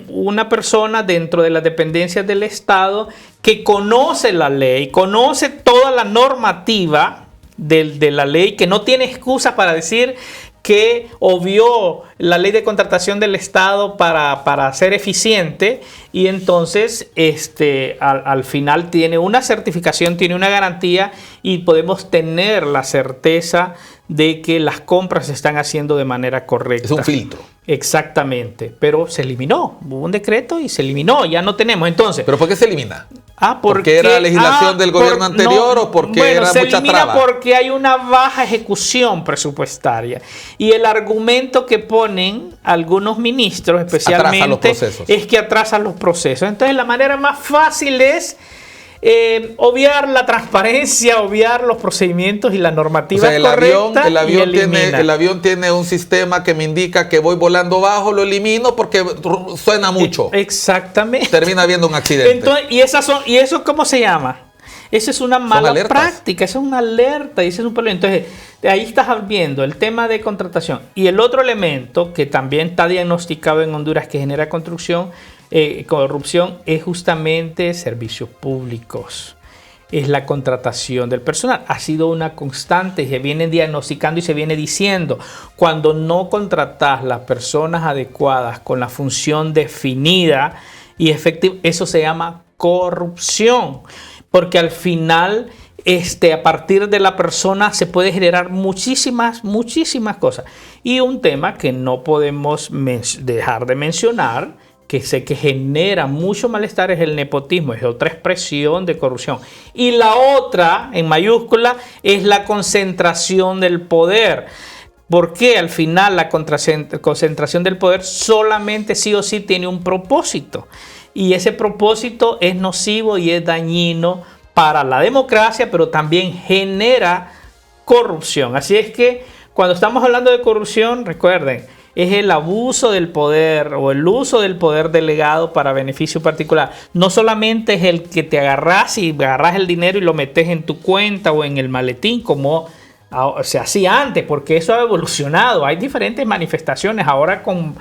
una persona dentro de las dependencias del Estado que conoce la ley, conoce toda la normativa de la ley, que no tiene excusa para decir que obvió la ley de contratación del Estado para ser eficiente, y entonces al final tiene una certificación, tiene una garantía y podemos tener la certeza de que las compras se están haciendo de manera correcta. Es un filtro. Exactamente, pero se eliminó, hubo un decreto y se eliminó, ya no tenemos. Entonces, ¿pero por qué se elimina? ¿Porque era legislación del gobierno anterior o porque era mucha traba? Se elimina porque hay una baja ejecución presupuestaria. Y el argumento que ponen algunos ministros, especialmente, es que atrasan los procesos. Entonces, la manera más fácil es obviar la transparencia, obviar los procedimientos y la normativa correcta. El avión tiene un sistema que me indica que voy volando bajo, lo elimino porque suena mucho. Exactamente. Termina habiendo un accidente. Entonces, ¿y eso cómo se llama? Esa es una mala práctica, esa es una alerta y ese es un problema. Entonces, ahí estás viendo el tema de contratación. Y el otro elemento que también está diagnosticado en Honduras que genera corrupción es justamente servicios públicos. Es la contratación del personal. Ha sido una constante, se viene diagnosticando y se viene diciendo, cuando no contratas las personas adecuadas con la función definida y efectiva, eso se llama corrupción. Porque al final, a partir de la persona se puede generar muchísimas cosas. Y un tema que no podemos dejar de mencionar, que sé que genera mucho malestar, es el nepotismo, es otra expresión de corrupción. Y la otra, en mayúscula, es la concentración del poder. Porque al final la concentración del poder solamente sí o sí tiene un propósito. Y ese propósito es nocivo y es dañino para la democracia, pero también genera corrupción. Así es que cuando estamos hablando de corrupción, recuerden, es el abuso del poder o el uso del poder delegado para beneficio particular. No solamente es el que te agarras y agarras el dinero y lo metes en tu cuenta o en el maletín como se hacía antes, porque eso ha evolucionado. Hay diferentes manifestaciones ahora con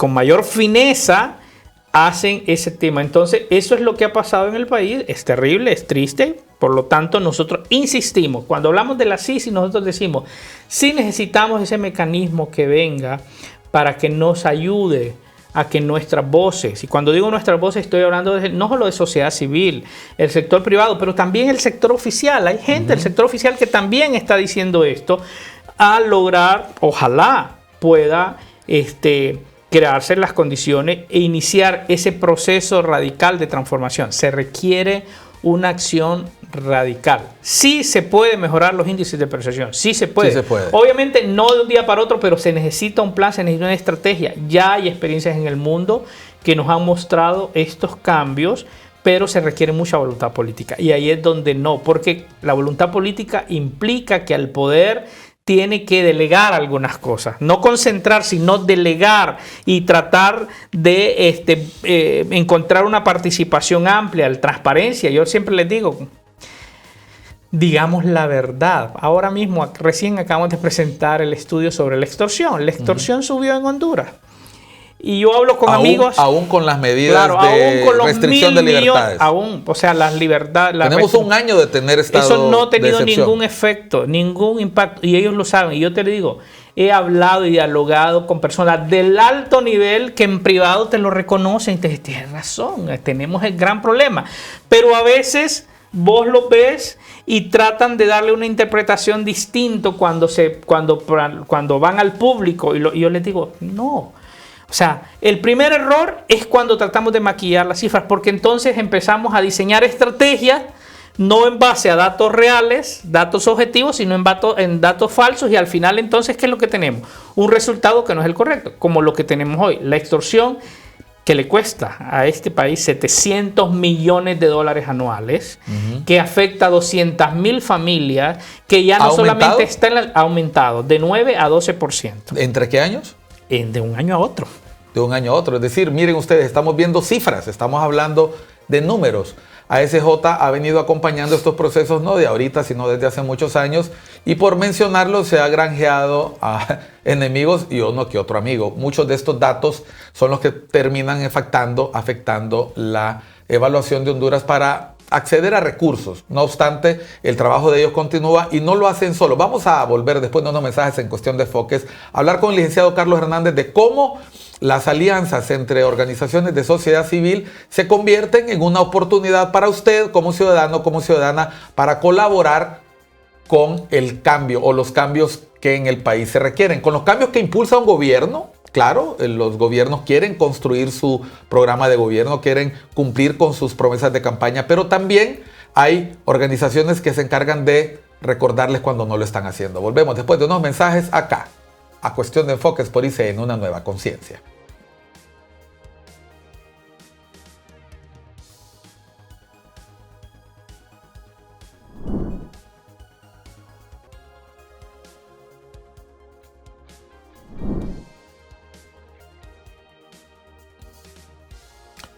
mayor fineza hacen ese tema. Entonces, eso es lo que ha pasado en el país. Es terrible, es triste. Por lo tanto, nosotros insistimos. Cuando hablamos de la CICI, nosotros decimos, sí necesitamos ese mecanismo que venga para que nos ayude a que nuestras voces, y cuando digo nuestras voces estoy hablando no solo de sociedad civil, el sector privado, pero también el sector oficial. Hay gente del sector oficial que también está diciendo esto, a lograr, ojalá pueda crearse las condiciones e iniciar ese proceso radical de transformación. Se requiere una acción radical. Sí se puede mejorar los índices de percepción, sí se puede. Sí se puede. Obviamente no de un día para otro, pero se necesita un plan, se necesita una estrategia. Ya hay experiencias en el mundo que nos han mostrado estos cambios, pero se requiere mucha voluntad política. Y ahí es donde no, porque la voluntad política implica que al poder tiene que delegar algunas cosas, no concentrar, sino delegar y tratar de encontrar una participación amplia, la transparencia. Yo siempre les digo, digamos la verdad. Ahora mismo, recién acabamos de presentar el estudio sobre la extorsión. La extorsión subió en Honduras. Y yo hablo con amigos. Aún con las medidas de restricción de libertades. O sea, las libertades. Tenemos un año de tener estado eso no ha tenido de excepción. ningún efecto, ningún impacto. Y ellos lo saben. Y yo te lo digo, he hablado y dialogado con personas del alto nivel que en privado te lo reconocen. Y te dicen, tienes razón, tenemos el gran problema. Pero a veces vos lo ves y tratan de darle una interpretación distinta cuando van al público. Y yo les digo, no. O sea, el primer error es cuando tratamos de maquillar las cifras, porque entonces empezamos a diseñar estrategias no en base a datos reales, datos objetivos, sino en datos falsos, y al final entonces, ¿qué es lo que tenemos? Un resultado que no es el correcto, como lo que tenemos hoy, la extorsión que le cuesta a este país 700 millones de dólares anuales, que afecta a 200.000 familias, que ya no solamente está ha aumentado de 9 a 12%. ¿Entre qué años? De un año a otro. De un año a otro. Es decir, miren ustedes, estamos viendo cifras, estamos hablando de números. ASJ ha venido acompañando estos procesos no de ahorita, sino desde hace muchos años. Y por mencionarlo, se ha granjeado a enemigos y uno que otro amigo. Muchos de estos datos son los que terminan afectando la evaluación de Honduras para acceder a recursos. No obstante, el trabajo de ellos continúa y no lo hacen solo. Vamos a volver después de unos mensajes en cuestión de enfoques, a hablar con el licenciado Carlos Hernández de cómo las alianzas entre organizaciones de sociedad civil se convierten en una oportunidad para usted como ciudadano, como ciudadana, para colaborar con el cambio o los cambios que en el país se requieren. Con los cambios que impulsa un gobierno. Claro, los gobiernos quieren construir su programa de gobierno, quieren cumplir con sus promesas de campaña, pero también hay organizaciones que se encargan de recordarles cuando no lo están haciendo. Volvemos después de unos mensajes acá, a Cuestión de Enfoques por ICN, una nueva conciencia.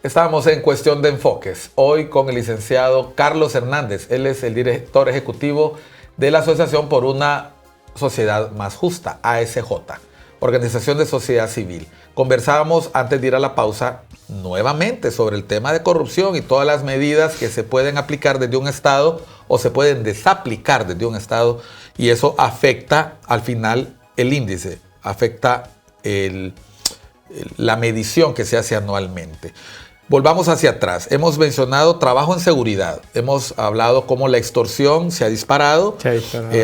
Estamos en Cuestión de Enfoques, hoy con el licenciado Carlos Hernández. Él es el director ejecutivo de la Asociación por una Sociedad Más Justa, ASJ, Organización de Sociedad Civil. Conversábamos antes de ir a la pausa nuevamente sobre el tema de corrupción y todas las medidas que se pueden aplicar desde un Estado o se pueden desaplicar desde un Estado, y eso afecta al final el índice, afecta la medición que se hace anualmente. Volvamos hacia atrás. Hemos mencionado trabajo en seguridad. Hemos hablado cómo la extorsión se ha disparado.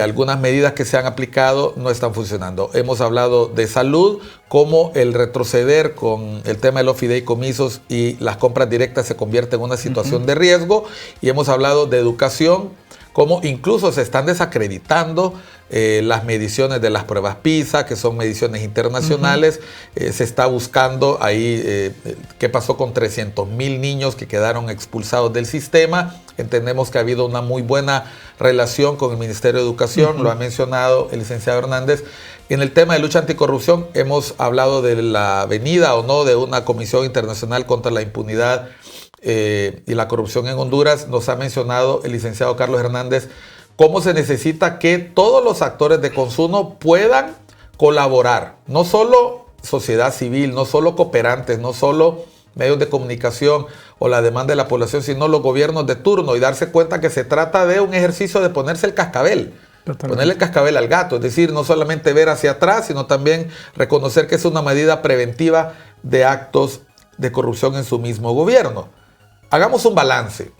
Algunas medidas que se han aplicado no están funcionando. Hemos hablado de salud, cómo el retroceder con el tema de los fideicomisos y las compras directas se convierte en una situación de riesgo. Y hemos hablado de educación, cómo incluso se están desacreditando las mediciones de las pruebas PISA, que son mediciones internacionales. Se está buscando ahí qué pasó con 300,000 niños que quedaron expulsados del sistema. Entendemos que ha habido una muy buena relación con el Ministerio de Educación, lo ha mencionado el licenciado Hernández. En el tema de lucha anticorrupción hemos hablado de la venida o no de una comisión internacional contra la impunidad y la corrupción en Honduras. Nos ha mencionado el licenciado Carlos Hernández cómo se necesita que todos los actores de consumo puedan colaborar, no solo sociedad civil, no solo cooperantes, no solo medios de comunicación o la demanda de la población, sino los gobiernos de turno, y darse cuenta que se trata de un ejercicio de ponerse el cascabel. Totalmente. Ponerle el cascabel al gato, es decir, no solamente ver hacia atrás, sino también reconocer que es una medida preventiva de actos de corrupción en su mismo gobierno. Hagamos un balance.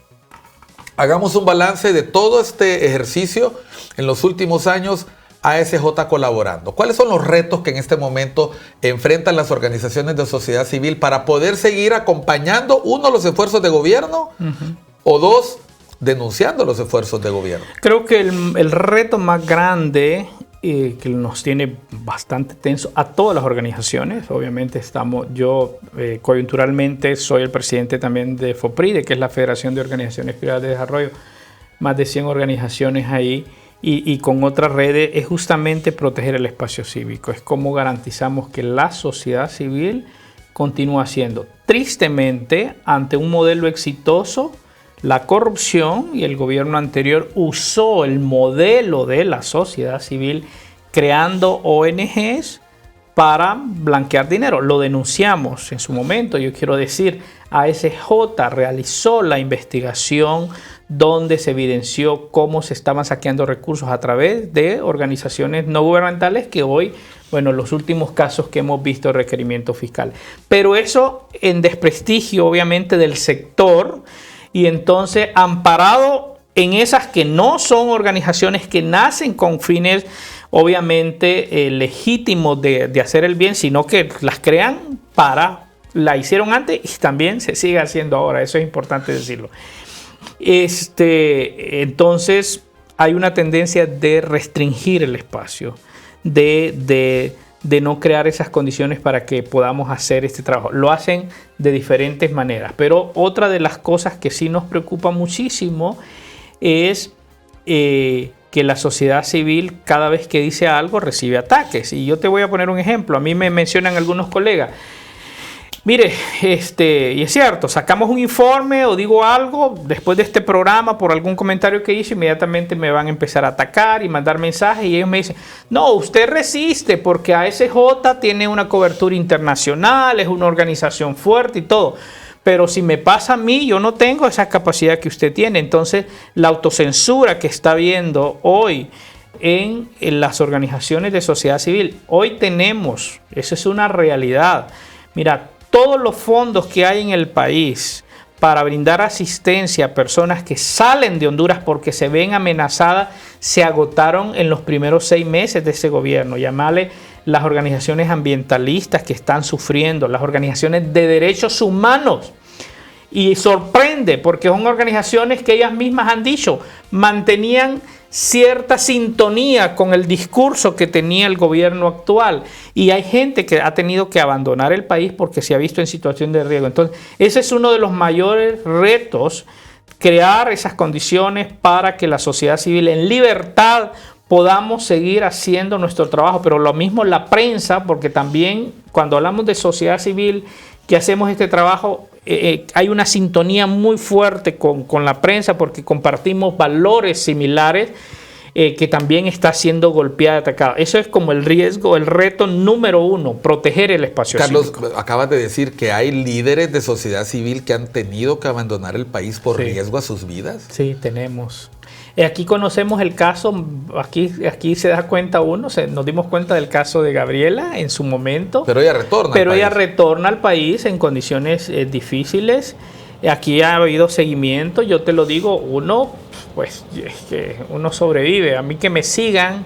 Hagamos un balance de todo este ejercicio en los últimos años, ASJ colaborando. ¿Cuáles son los retos que en este momento enfrentan las organizaciones de sociedad civil para poder seguir acompañando, uno, los esfuerzos de gobierno, o dos, denunciando los esfuerzos de gobierno? Creo que el reto más grande que nos tiene bastante tenso a todas las organizaciones, obviamente yo coyunturalmente soy el presidente también de FOPRIDE, que es la Federación de Organizaciones Privadas de Desarrollo, más de 100 organizaciones ahí, y con otras redes, es justamente proteger el espacio cívico, es cómo garantizamos que la sociedad civil continúa siendo. Tristemente, ante un modelo exitoso, la corrupción y el gobierno anterior usó el modelo de la sociedad civil creando ONGs para blanquear dinero. Lo denunciamos en su momento. Yo quiero decir, ASJ realizó la investigación donde se evidenció cómo se estaban saqueando recursos a través de organizaciones no gubernamentales que hoy, bueno, los últimos casos que hemos visto, requerimiento fiscal. Pero eso en desprestigio, obviamente, del sector. Y entonces, amparado en esas que no son organizaciones que nacen con fines, obviamente, legítimos de hacer el bien, sino que las crean la hicieron antes y también se sigue haciendo ahora. Eso es importante decirlo. Entonces, hay una tendencia de restringir el espacio, de no crear esas condiciones para que podamos hacer este trabajo. Lo hacen de diferentes maneras, pero otra de las cosas que sí nos preocupa muchísimo es que la sociedad civil cada vez que dice algo recibe ataques. Y yo te voy a poner un ejemplo. A mí me mencionan algunos colegas. Mire, y es cierto, sacamos un informe o digo algo después de este programa por algún comentario que hice, inmediatamente me van a empezar a atacar y mandar mensajes y ellos me dicen, no, usted resiste porque ASJ tiene una cobertura internacional, es una organización fuerte y todo, pero si me pasa a mí, yo no tengo esa capacidad que usted tiene. Entonces, la autocensura que está habiendo hoy en las organizaciones de sociedad civil, hoy tenemos, eso es una realidad. Mira, todos los fondos que hay en el país para brindar asistencia a personas que salen de Honduras porque se ven amenazadas se agotaron en los primeros 6 meses de ese gobierno. Llamarle las organizaciones ambientalistas que están sufriendo, las organizaciones de derechos humanos. Y sorprende porque son organizaciones que ellas mismas han dicho mantenían cierta sintonía con el discurso que tenía el gobierno actual, y hay gente que ha tenido que abandonar el país porque se ha visto en situación de riesgo. Entonces, ese es uno de los mayores retos, crear esas condiciones para que la sociedad civil en libertad podamos seguir haciendo nuestro trabajo, pero lo mismo la prensa, porque también cuando hablamos de sociedad civil que hacemos este trabajo, hay una sintonía muy fuerte con la prensa porque compartimos valores similares que también está siendo golpeada y atacada. Eso es como el riesgo, el reto número 1, proteger el espacio cívico. Carlos, acabas de decir que hay líderes de sociedad civil que han tenido que abandonar el país por riesgo a sus vidas. Sí, tenemos. Aquí conocemos el caso, aquí se da cuenta uno, nos dimos cuenta del caso de Gabriela en su momento. Pero ella retorna Pero ella retorna al país en condiciones difíciles. Aquí ha habido seguimiento, yo te lo digo, uno sobrevive. A mí que me sigan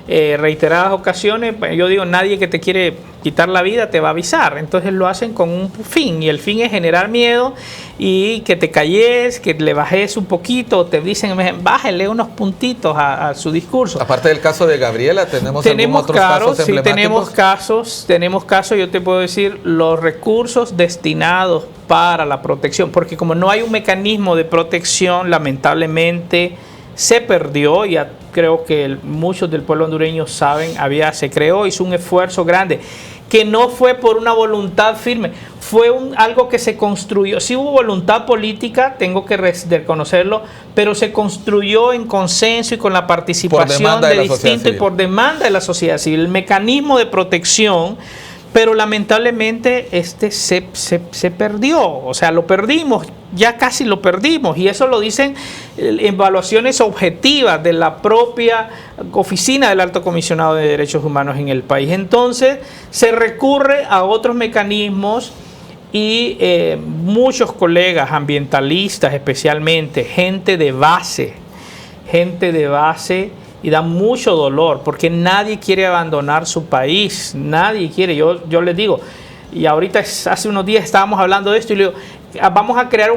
reiteradas ocasiones, yo digo, nadie que te quiere quitar la vida te va a avisar. Entonces lo hacen con un fin, y el fin es generar miedo y que te calles, que le bajes un poquito, te dicen, bájale unos puntitos a su discurso. Aparte del caso de Gabriela, tenemos otros casos emblemáticos. Sí, tenemos casos, yo te puedo decir, los recursos destinados para la protección, porque como no hay un mecanismo de protección, lamentablemente se perdió. Ya creo que muchos del pueblo hondureño saben, se creó, hizo un esfuerzo grande, que no fue por una voluntad firme, fue algo que se construyó. Sí hubo voluntad política, tengo que reconocerlo, pero se construyó en consenso y con la participación de distintos y por demanda de la sociedad civil. El mecanismo de protección, pero lamentablemente se perdió, o sea, lo perdimos, ya casi lo perdimos, y eso lo dicen evaluaciones objetivas de la propia oficina del Alto Comisionado de Derechos Humanos en el país. Entonces se recurre a otros mecanismos y muchos colegas ambientalistas, especialmente gente de base, y da mucho dolor, porque nadie quiere abandonar su país, nadie quiere. Yo les digo, y ahorita hace unos días estábamos hablando de esto, y le digo, vamos a crear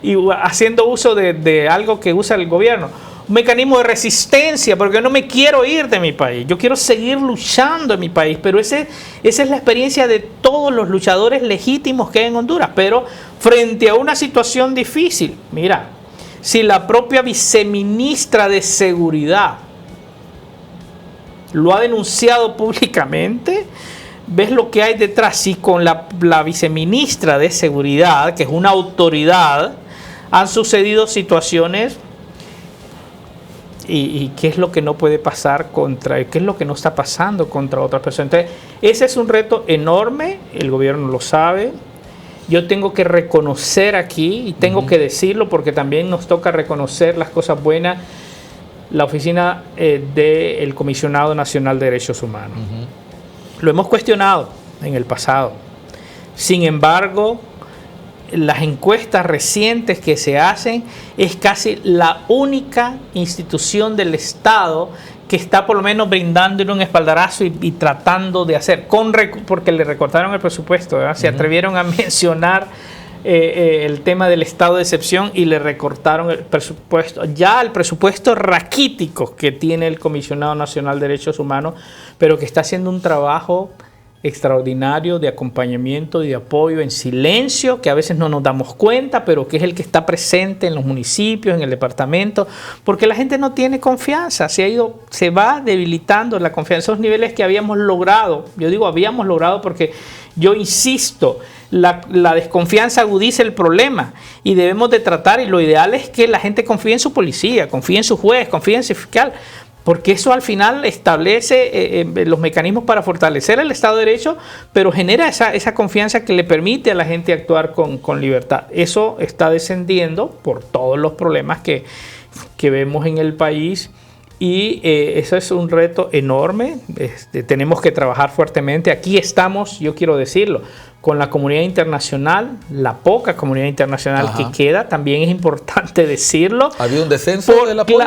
y haciendo uso de algo que usa el gobierno, un mecanismo de resistencia, porque yo no me quiero ir de mi país, yo quiero seguir luchando en mi país, pero esa es la experiencia de todos los luchadores legítimos que hay en Honduras. Pero frente a una situación difícil, mira, si la propia viceministra de Seguridad lo ha denunciado públicamente, ves lo que hay detrás. Si con la viceministra de Seguridad, que es una autoridad, han sucedido situaciones, y qué es lo que no puede pasar qué es lo que no está pasando contra otras personas. Entonces, ese es un reto enorme, el gobierno lo sabe. Yo tengo que reconocer aquí, y tengo que decirlo, porque también nos toca reconocer las cosas buenas, la oficina del Comisionado Nacional de Derechos Humanos. Lo hemos cuestionado en el pasado. Sin embargo, las encuestas recientes que se hacen, es casi la única institución del Estado que está por lo menos brindándole un espaldarazo y tratando de hacer, porque le recortaron el presupuesto, ¿verdad? Se atrevieron a mencionar el tema del estado de excepción y le recortaron el presupuesto, ya el presupuesto raquítico que tiene el Comisionado Nacional de Derechos Humanos, pero que está haciendo un trabajo extraordinario de acompañamiento y de apoyo en silencio, que a veces no nos damos cuenta, pero que es el que está presente en los municipios, en el departamento, porque la gente no tiene confianza, se va debilitando la confianza, esos niveles que habíamos logrado. Yo digo habíamos logrado porque yo insisto, la desconfianza agudiza el problema, y debemos de tratar, y lo ideal es que la gente confíe en su policía, confíe en su juez, confíe en su fiscal, porque eso al final establece los mecanismos para fortalecer el Estado de Derecho, pero genera esa confianza que le permite a la gente actuar con libertad. Eso está descendiendo por todos los problemas que vemos en el país, y eso es un reto enorme. Tenemos que trabajar fuertemente. Aquí estamos, yo quiero decirlo, con la comunidad internacional, la poca comunidad internacional que queda, también es importante decirlo. ¿Ha habido un descenso del apoyo?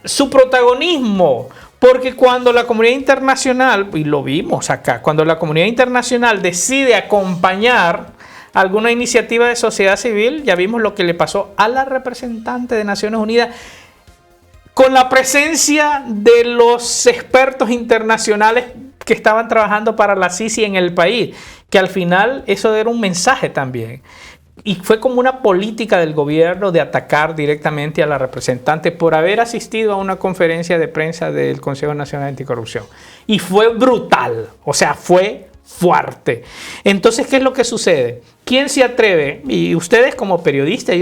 Su protagonismo, porque cuando la comunidad internacional, y lo vimos acá, cuando la comunidad internacional decide acompañar alguna iniciativa de sociedad civil, ya vimos lo que le pasó a la representante de Naciones Unidas, con la presencia de los expertos internacionales que estaban trabajando para la CICI en el país, que al final eso era un mensaje también. Y fue como una política del gobierno de atacar directamente a la representante por haber asistido a una conferencia de prensa del Consejo Nacional Anticorrupción. Y fue brutal, o sea, fue fuerte. Entonces, ¿qué es lo que sucede? ¿Quién se atreve? Y ustedes como periodistas,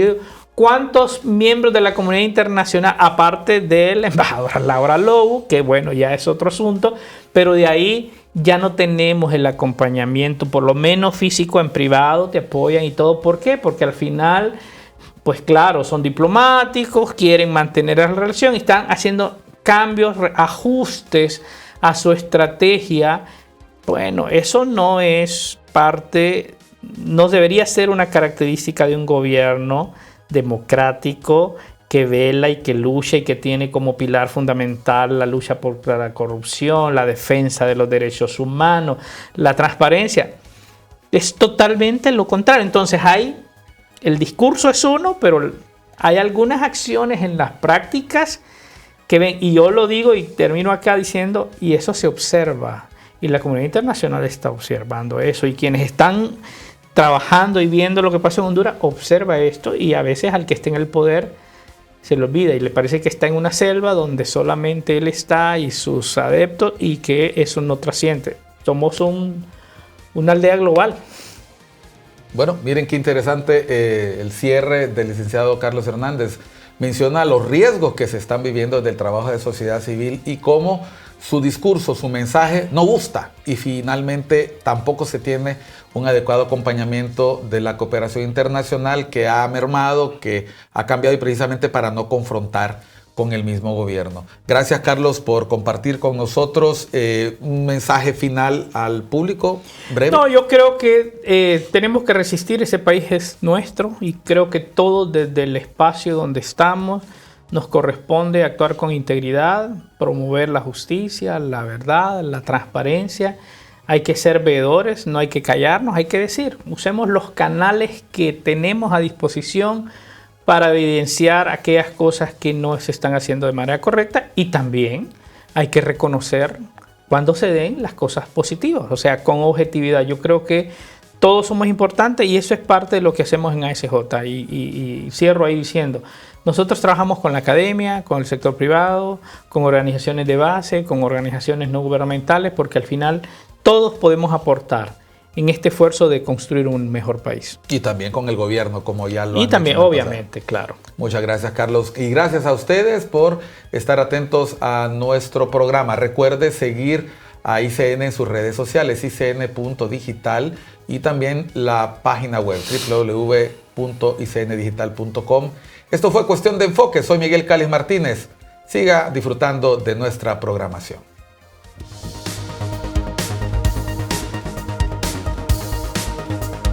¿cuántos miembros de la comunidad internacional, aparte de la embajadora Laura Lobo, que bueno, ya es otro asunto, pero de ahí ya no tenemos el acompañamiento, por lo menos físico, en privado, te apoyan y todo? ¿Por qué? Porque al final, pues claro, son diplomáticos, quieren mantener la relación y están haciendo cambios, ajustes a su estrategia. Bueno, eso no es parte, no debería ser una característica de un gobierno democrático que vela y que lucha y que tiene como pilar fundamental la lucha contra la corrupción, la defensa de los derechos humanos, la transparencia. Es totalmente lo contrario. Entonces el discurso es uno, pero hay algunas acciones en las prácticas que ven, y yo lo digo y termino acá diciendo, y eso se observa, y la comunidad internacional está observando eso, y quienes están trabajando y viendo lo que pasa en Honduras, observa esto, y a veces al que esté en el poder se le olvida y le parece que está en una selva donde solamente él está y sus adeptos, y que eso no trasciende. Somos una aldea global. Bueno, miren qué interesante el cierre del licenciado Carlos Hernández. Menciona los riesgos que se están viviendo del trabajo de sociedad civil y cómo su discurso, su mensaje no gusta, y finalmente tampoco se tiene un adecuado acompañamiento de la cooperación internacional, que ha mermado, que ha cambiado, y precisamente para no confrontar con el mismo gobierno. Gracias, Carlos, por compartir con nosotros. Un mensaje final al público, breve. No, yo creo que tenemos que resistir. Ese país es nuestro, y creo que todos desde el espacio donde estamos nos corresponde actuar con integridad, promover la justicia, la verdad, la transparencia. Hay que ser veedores, no hay que callarnos, hay que decir. Usemos los canales que tenemos a disposición para evidenciar aquellas cosas que no se están haciendo de manera correcta, y también hay que reconocer cuando se den las cosas positivas, o sea, con objetividad. Yo creo que todos somos importantes, y eso es parte de lo que hacemos en ASJ. Y cierro ahí diciendo, nosotros trabajamos con la academia, con el sector privado, con organizaciones de base, con organizaciones no gubernamentales, porque al final todos podemos aportar en este esfuerzo de construir un mejor país. Y también con el gobierno, como ya lo Y han también, dicho, obviamente, claro. Muchas gracias, Carlos. Y gracias a ustedes por estar atentos a nuestro programa. Recuerde seguir a ICN en sus redes sociales, icn.digital, y también la página web www.icndigital.com. Esto fue Cuestión de Enfoque. Soy Miguel Cáliz Martínez. Siga disfrutando de nuestra programación.